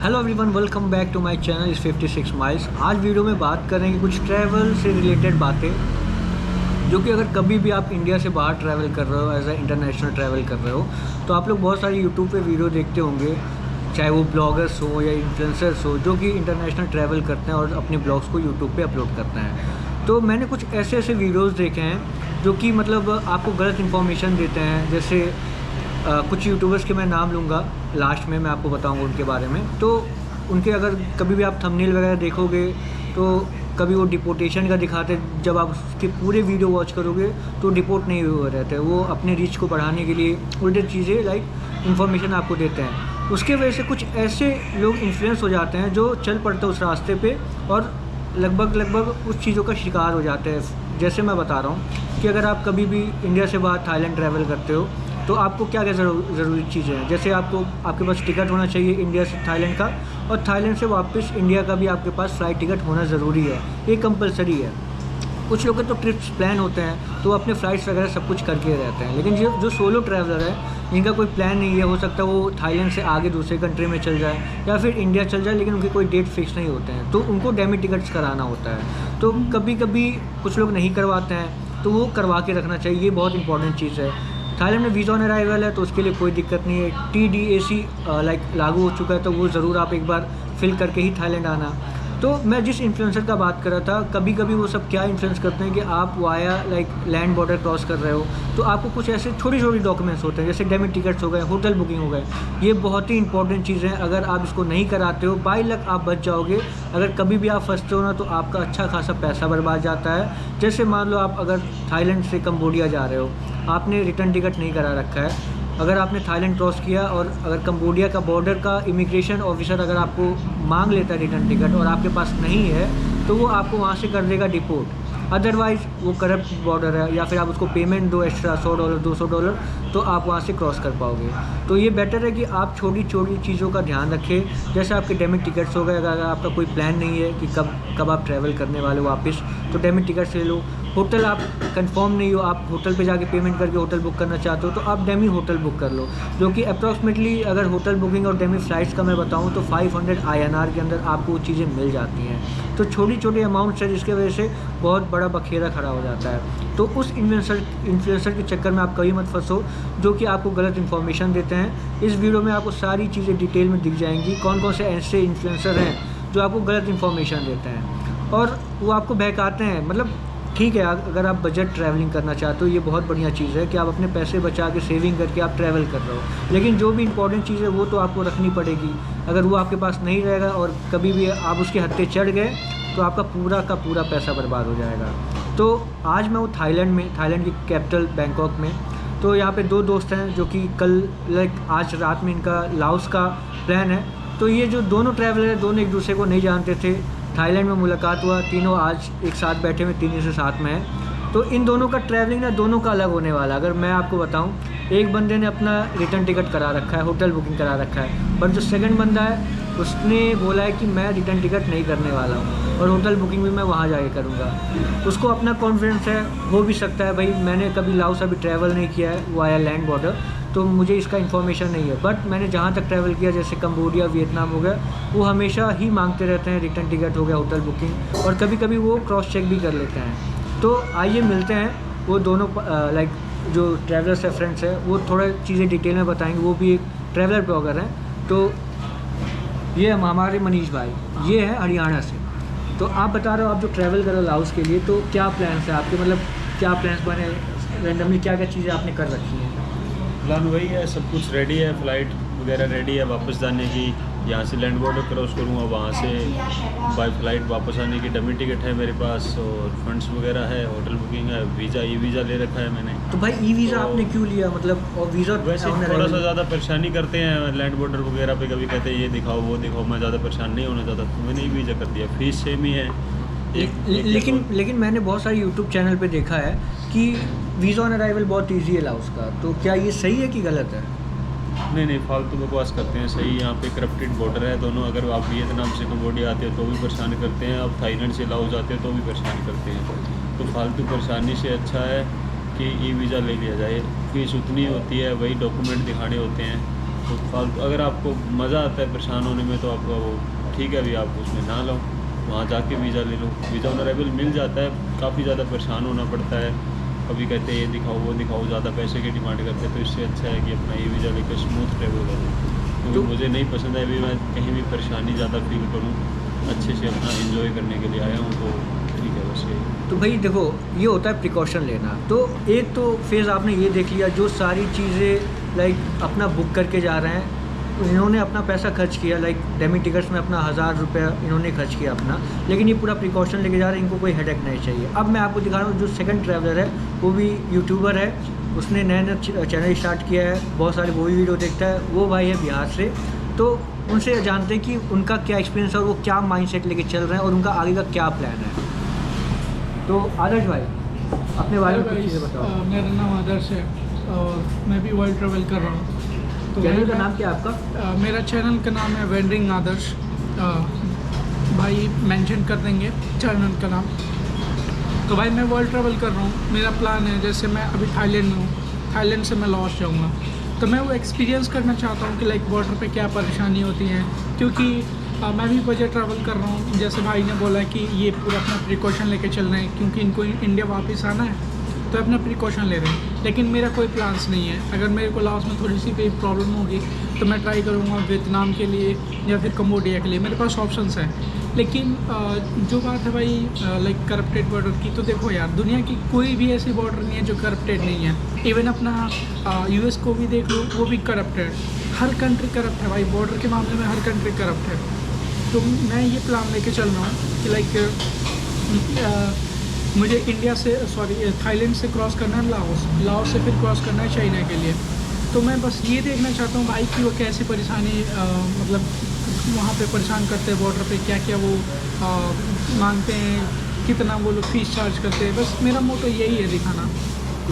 Hello everyone, welcome back to my channel इस 56 miles. आज video में बात करेंगे कुछ ट्रैवल से रिलेटेड बातें, जो कि अगर कभी भी आप इंडिया से बाहर ट्रैवल कर रहे हो, एज ए इंटरनेशनल ट्रैवल कर रहे हो, तो आप लोग बहुत सारे यूट्यूब पे वीडियो देखते होंगे, चाहे वो ब्लॉगर्स हो या इन्फ्लुएंसर्स हो, जो कि इंटरनेशनल ट्रैवल करते हैं और अपने ब्लॉग्स को यूट्यूब पे अपलोड करते हैं। तो मैंने कुछ ऐसे ऐसे वीडियोज़ देखे हैं जो कि मतलब आपको गलत इन्फॉर्मेशन देते हैं। जैसे कुछ यूट्यूबर्स के मैं नाम लूँगा, लास्ट में मैं आपको बताऊँगा उनके बारे में। तो उनके अगर कभी भी आप थंबनेल वगैरह देखोगे तो कभी वो डिपोर्टेशन का दिखाते, जब आप उसके पूरे वीडियो वॉच करोगे तो डिपोर्ट नहीं हुए रहते। वो अपने रीच को बढ़ाने के लिए उल्टे चीज़ें लाइक इन्फॉर्मेशन आपको देते हैं। उसके वजह से कुछ ऐसे लोग इन्फ्लुएंस हो जाते हैं जो चल पड़ते हैं उस रास्ते पे और लगभग उस चीज़ों का शिकार हो जाते हैं। जैसे मैं बता रहा हूँ कि अगर आप कभी भी इंडिया से बाहर थाईलैंड ट्रैवल करते हो तो आपको क्या क्या ज़रूरी चीज़ें हैं। जैसे आपके पास टिकट होना चाहिए इंडिया से थाईलैंड का, और थाईलैंड से वापस इंडिया का भी आपके पास फ़्लाइट टिकट होना ज़रूरी है, ये कंपलसरी है। कुछ लोग के तो ट्रिप्स प्लान होते हैं तो अपने फ़्लाइट्स वगैरह सब कुछ करके रहते हैं, लेकिन जो सोलो ट्रैवलर है, जिनका कोई प्लान नहीं है, हो सकता है वो थाईलैंड से आगे दूसरे कंट्री में चल जाए या फिर इंडिया चल जाए, लेकिन उनके कोई डेट फिक्स नहीं होते हैं, तो उनको डेमी टिकट्स कराना होता है। तो कभी कभी कुछ लोग नहीं करवाते हैं, तो वो करवा के रखना चाहिए, ये बहुत इंपॉर्टेंट चीज़ है। थाईलैंड में वीज़ा ऑन अराइवल है तो उसके लिए कोई दिक्कत नहीं है। TDAC लाइक लागू हो चुका है, तो वो ज़रूर आप एक बार फिल करके ही थाईलैंड आना। तो मैं जिस इन्फ्लुएंसर का बात कर रहा था, कभी कभी वो सब क्या इन्फ्लुएंस करते हैं कि आप via like land border cross कर रहे हो तो आपको कुछ ऐसे छोटी छोटी डॉक्यूमेंट्स होते हैं, जैसे डेबिट टिकट्स हो गए, होटल बुकिंग हो गए। ये बहुत ही इंपॉर्टेंट चीज़ है। अगर आप इसको नहीं कराते हो, बाई लक आप बच जाओगे। अगर कभी भी आप फंसते हो ना, तो आपका अच्छा खासा पैसा बर्बाद जाता है। जैसे मान लो आप अगर थाईलैंड से कंबोडिया जा रहे हो, आपने रिटर्न टिकट नहीं करा रखा है, अगर आपने थाईलैंड क्रॉस किया और अगर कंबोडिया का बॉर्डर का इमिग्रेशन ऑफिसर अगर आपको मांग लेता है रिटर्न टिकट और आपके पास नहीं है, तो वो आपको वहाँ से कर देगा डिपोर्ट। अदरवाइज़ वो करप्ट बॉर्डर है, या फिर आप उसको पेमेंट दो एक्स्ट्रा $100 $200, तो आप वहाँ से क्रॉस कर पाओगे। तो ये बेटर है कि आप छोटी छोटी चीज़ों का ध्यान रखें। जैसे आपके डेबिट टिकट्स हो गए, अगर आपका कोई प्लान नहीं है कि कब आप ट्रैवल करने वाले हो वापस, तो डेबिट टिकट्स ले लो। होटल आप कंफर्म नहीं हो, आप होटल पे जाके पेमेंट करके होटल बुक करना चाहते हो, तो आप डेमी होटल बुक कर लो, जो कि अप्रॉक्सीमेटली अगर होटल बुकिंग और डेमी फ़्लाइट्स का मैं बताऊं तो 500 INR के अंदर आपको वो चीज़ें मिल जाती हैं। तो छोटी छोटी अमाउंट्स है, जिसके वजह से बहुत बड़ा बखेरा खड़ा हो जाता है। तो उस इन्फ्लुएंसर के चक्कर में आप कभी मत फंसो, जो कि आपको गलत इन्फॉर्मेशन देते हैं। इस वीडियो में आपको सारी चीज़ें डिटेल में दिख जाएंगी, कौन कौन से ऐसे इन्फ्लुएंसर हैं जो आपको गलत इन्फॉर्मेशन देते हैं और वो आपको बहकाते हैं। मतलब ठीक है, अगर आप बजट ट्रैवलिंग करना चाहते हो, ये बहुत बढ़िया चीज़ है कि आप अपने पैसे बचा के सेविंग करके आप ट्रैवल कर रहे हो, लेकिन जो भी इंपॉर्टेंट चीज़ है वो तो आपको रखनी पड़ेगी। अगर वो आपके पास नहीं रहेगा और कभी भी आप उसके हत्थे चढ़ गए, तो आपका पूरा का पूरा पैसा बर्बाद हो जाएगा। तो आज मैं हूँ थाईलैंड की कैपिटल बैंकॉक में। तो यहाँ पे दो दोस्त हैं जो कि कल आज रात में इनका लाओस का प्लान है। तो ये जो दोनों ट्रैवलर हैं, दोनों एक दूसरे को नहीं जानते थे। थाईलैंड में मुलाकात हुआ, तीनों आज एक साथ बैठे हुए, तीनों से साथ में हैं। तो इन दोनों का ट्रैवलिंग ना दोनों का अलग होने वाला। अगर मैं आपको बताऊं, एक बंदे ने अपना रिटर्न टिकट करा रखा है, होटल बुकिंग करा रखा है, पर जो सेकंड बंदा है उसने बोला है कि मैं रिटर्न टिकट नहीं करने वाला हूँ और होटल बुकिंग भी मैं वहाँ जाके करूँगा। उसको अपना कॉन्फिडेंस है, हो भी सकता है भाई मैंने कभी लाओस अभी ट्रैवल नहीं किया है वाया लैंड बॉर्डर, तो मुझे इसका इन्फॉर्मेशन नहीं है। बट मैंने जहाँ तक ट्रैवल किया, जैसे कंबोडिया, वियतनाम हो गया, वो हमेशा ही मांगते रहते हैं रिटर्न टिकट हो गया, होटल बुकिंग, और कभी कभी वो क्रॉस चेक भी कर लेते हैं। तो आइए मिलते हैं, वो दोनों लाइक जो ट्रैवलर्स है, फ्रेंड्स है, वो थोड़ा चीज़ें डिटेल में बताएंगे। वो भी एक ट्रैवलर ब्लॉगर हैं। तो ये हमारे मनीष भाई, ये है हरियाणा से। तो आप बता रहे हो आप जो ट्रैवल कर रहे हो लाओस के लिए, तो क्या प्लान्स है आपके, मतलब क्या प्लान्स बने, रैंडमली क्या क्या चीज़ें आपने कर रखी हैं? प्लान वही है, सब कुछ रेडी है, फ़्लाइट वगैरह रेडी है वापस जाने की। यहाँ से लैंड बॉर्डर क्रॉस करूँगा, वहाँ से बाय फ्लाइट वापस आने की डमी टिकट है मेरे पास, और फंड्स वगैरह है, होटल बुकिंग है, वीज़ा वीज़ा ले रखा है मैंने। तो भाई वीज़ा तो आपने क्यों लिया, मतलब? और वीज़ा वैसे थोड़ा सा ज़्यादा परेशानी करते हैं लैंड बॉर्डर वगैरह पे, कभी कहते हैं ये दिखाओ वो दिखाओ, मैं ज़्यादा परेशान नहीं होना चाहता, तो मैंने वीज़ा कर दिया। फीस सेम ही है लेकिन मैंने बहुत सारे यूट्यूब चैनल पे देखा है कि वीज़ा ऑन अराइवल बहुत इजी है लाओस का, तो क्या ये सही है कि गलत है? नहीं, फालतू बकवास करते हैं। सही, यहाँ पे करप्टेड बॉर्डर है दोनों। अगर आप वियतनाम से कंबोडिया आते हो तो भी परेशान करते हैं, आप थाईलैंड से लाओस जाते हो तो भी परेशान करते हैं। तो फालतू परेशानी से अच्छा है कि वीज़ा ले लिया जाए। फीस उतनी होती है, वही डॉक्यूमेंट दिखाने होते हैं, तो फालतू अगर आपको मज़ा आता है परेशान होने में तो आपका वो ठीक है, अभी आप उसमें ना लो, वहाँ जाके वीज़ा ले लो, वीज़ा ऑन अराइवल मिल जाता है। काफ़ी ज़्यादा परेशान होना पड़ता है, कभी कहते हैं ये दिखाओ वो दिखाओ, ज़्यादा पैसे की डिमांड करते हैं, तो इससे अच्छा है कि अपना ये वीज़ा लेकर स्मूथ ट्रैवल करो। क्योंकि मुझे नहीं पसंद है अभी मैं कहीं भी परेशानी ज़्यादा फील करूँ, अच्छे से अपना एंजॉय करने के लिए आया हूँ, तो ठीक है बस यही। तो भाई देखो, ये होता है प्रिकॉशन लेना। तो एक तो फेज़ आपने ये देख लिया, जो सारी चीज़ें लाइक अपना बुक करके जा रहे हैं, इन्होंने अपना पैसा खर्च किया, लाइक डेमी टिकट्स में अपना 1000 रुपया इन्होंने खर्च किया अपना, लेकिन ये पूरा प्रिकॉशन लेके जा रहे हैं, इनको कोई हेडेक नहीं चाहिए। अब मैं आपको दिखा रहा हूँ, जो सेकंड ट्रैवलर है वो भी यूट्यूबर है, उसने नया चैनल स्टार्ट किया है, बहुत सारे वो भी वीडियो देखता है, वो भाई है बिहार से। तो उनसे जानते हैं कि उनका क्या एक्सपीरियंस है और वो क्या माइंडसेट लेके चल रहे हैं और उनका आगे का क्या प्लान है। तो आदर्श भाई, अपने बारे में कुछ चीज़ें बताओ। मेरा नाम आदर्श है और मैं भी वर्ल्ड ट्रैवल कर रहा हूँ। तो चैनल का नाम क्या है आपका? मेरा चैनल का नाम है वेंडरिंग आदर्श, भाई मेंशन कर देंगे चैनल का नाम। तो भाई मैं वर्ल्ड ट्रैवल कर रहा हूँ, मेरा प्लान है, जैसे मैं अभी थाईलैंड में हूँ, थाईलैंड से मैं लाओस जाऊँगा, तो मैं वो एक्सपीरियंस करना चाहता हूँ कि लाइक बॉर्डर पे क्या परेशानी होती है, क्योंकि मैं भी बजट ट्रैवल कर रहा हूँ। जैसे भाई ने बोला कि ये पूरा अपना प्रिकॉशन लेके चलना है, क्योंकि इनको इंडिया वापस आना है, तो अपना प्रिकॉशन ले रहे हैं। लेकिन मेरा कोई प्लान्स नहीं है, अगर मेरे को लाओस में थोड़ी सी कोई प्रॉब्लम होगी तो मैं ट्राई करूँगा वियतनाम के लिए या फिर कम्बोडिया के लिए, मेरे पास ऑप्शंस हैं। लेकिन जो बात है भाई लाइक करप्टेड बॉर्डर की, तो देखो यार, दुनिया की कोई भी ऐसी बॉर्डर नहीं है जो करप्टेड नहीं है। इवन अपना यूएस को भी देख लो, वो भी करप्टेड, हर कंट्री करप्ट है भाई, बॉर्डर के मामले में हर कंट्री करप्ट है। तो मैं ये प्लान लेके चल रहा हूँ कि लाइक मुझे इंडिया से थाईलैंड से क्रॉस करना है लाओस से फिर क्रॉस करना है चाइना के लिए। तो मैं बस ये देखना चाहता हूँ भाई कि वो कैसे परेशानी मतलब वहाँ पे परेशान करते हैं बॉर्डर पे, क्या क्या वो मांगते हैं, कितना वो लोग फीस चार्ज करते हैं। बस मेरा मोटो यही है, दिखाना।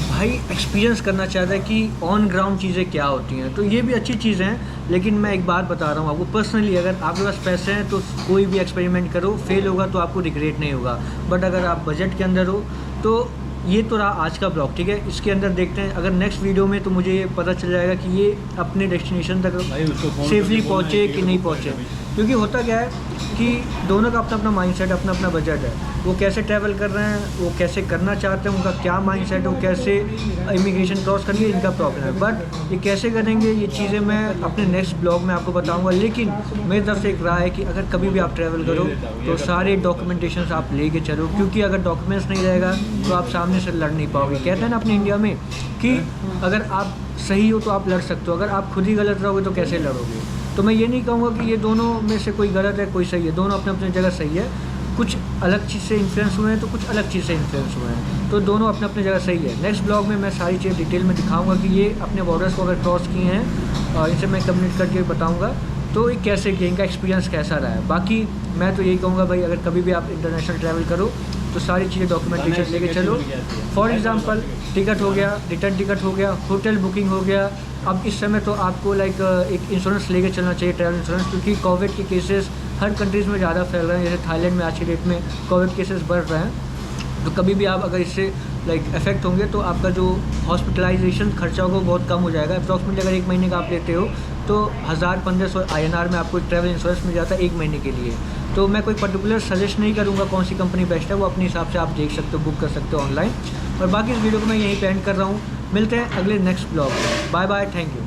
भाई एक्सपीरियंस करना चाहता है कि ऑन ग्राउंड चीज़ें क्या होती हैं, तो ये भी अच्छी चीज़ें हैं। लेकिन मैं एक बात बता रहा हूँ आपको पर्सनली, अगर आपके पास पैसे हैं तो कोई भी एक्सपेरिमेंट करो, फेल होगा तो आपको रिग्रेट नहीं होगा। बट अगर आप बजट के अंदर हो तो ये तो रहा आज का ब्लॉग, ठीक है। इसके अंदर देखते हैं अगर नेक्स्ट वीडियो में, तो मुझे ये पता चल जाएगा कि ये अपने डेस्टिनेशन तक सेफली पहुँचे कि नहीं पहुँचे। क्योंकि होता क्या है कि दोनों का अपना अपना माइंडसेट, अपना अपना बजट है, वो कैसे ट्रैवल कर रहे हैं, वो कैसे करना चाहते हैं, उनका क्या माइंडसेट है, वो कैसे इमिग्रेशन क्रॉस करेंगे, इनका प्रॉब्लम है। बट ये कैसे करेंगे, ये चीज़ें मैं अपने नेक्स्ट ब्लॉग में आपको बताऊंगा। लेकिन मेरी तरफ से एक राय है कि अगर कभी भी आप ट्रैवल करो तो सारे डॉक्यूमेंटेशन आप लेके चलो, क्योंकि अगर डॉक्यूमेंट्स नहीं रहेगा तो आप सामने से लड़ नहीं पाओगे। कहते हैं ना अपने इंडिया में कि अगर आप सही हो तो आप लड़ सकते हो, अगर आप खुद ही गलत रहोगे तो कैसे लड़ोगे। तो मैं ये नहीं कहूँगा कि ये दोनों में से कोई गलत है कोई सही है, दोनों अपने अपने जगह सही है। कुछ अलग चीज़ से इन्फ्लुएंस हुए हैं तो कुछ अलग चीज़ से इन्फ्लुएंस हुए हैं, तो दोनों अपने अपने जगह सही है। नेक्स्ट ब्लॉग में मैं सारी चीज़ डिटेल में दिखाऊंगा कि ये अपने बॉर्डर्स को अगर क्रॉस किए हैं और इनसे मैं कम्युनिकेट करके बताऊंगा तो ये कैसे किए, इनका एक्सपीरियंस कैसा रहा है। बाकी मैं तो यही कहूँगा भाई, अगर कभी भी आप इंटरनेशनल ट्रैवल करो तो सारी चीज़ें डॉक्यूमेंटेशन लेके चलो। फॉर एग्जांपल टिकट हो गया, रिटर्न टिकट हो गया, होटल बुकिंग हो गया। अब इस समय तो आपको लाइक एक इंश्योरेंस लेके चलना चाहिए, ट्रैवल इंश्योरेंस, क्योंकि कोविड के केसेस हर कंट्रीज़ में ज़्यादा फैल रहे हैं। जैसे थाईलैंड में आज की डेट में कोविड केसेस बढ़ रहे हैं, तो कभी भी आप अगर इससे लाइक इफेक्ट होंगे तो आपका जो हॉस्पिटलाइजेशन खर्चा होगा बहुत कम हो जाएगा। अप्रॉक्सीमेटली अगर 1 महीने का आप लेते हो तो 1000-1500 INR में आपको एक ट्रैवल इंश्योरेंस मिल जाता है 1 महीने के लिए। तो मैं कोई पर्टिकुलर सजेस्ट नहीं करूँगा कौन सी कंपनी बेस्ट है, वो अपने हिसाब से आप देख सकते हो, बुक कर सकते हो ऑनलाइन। और बाकी इस वीडियो को मैं यहीं पे एंड कर रहा हूँ। मिलते हैं अगले नेक्स्ट ब्लॉग में। Bye bye, thank you.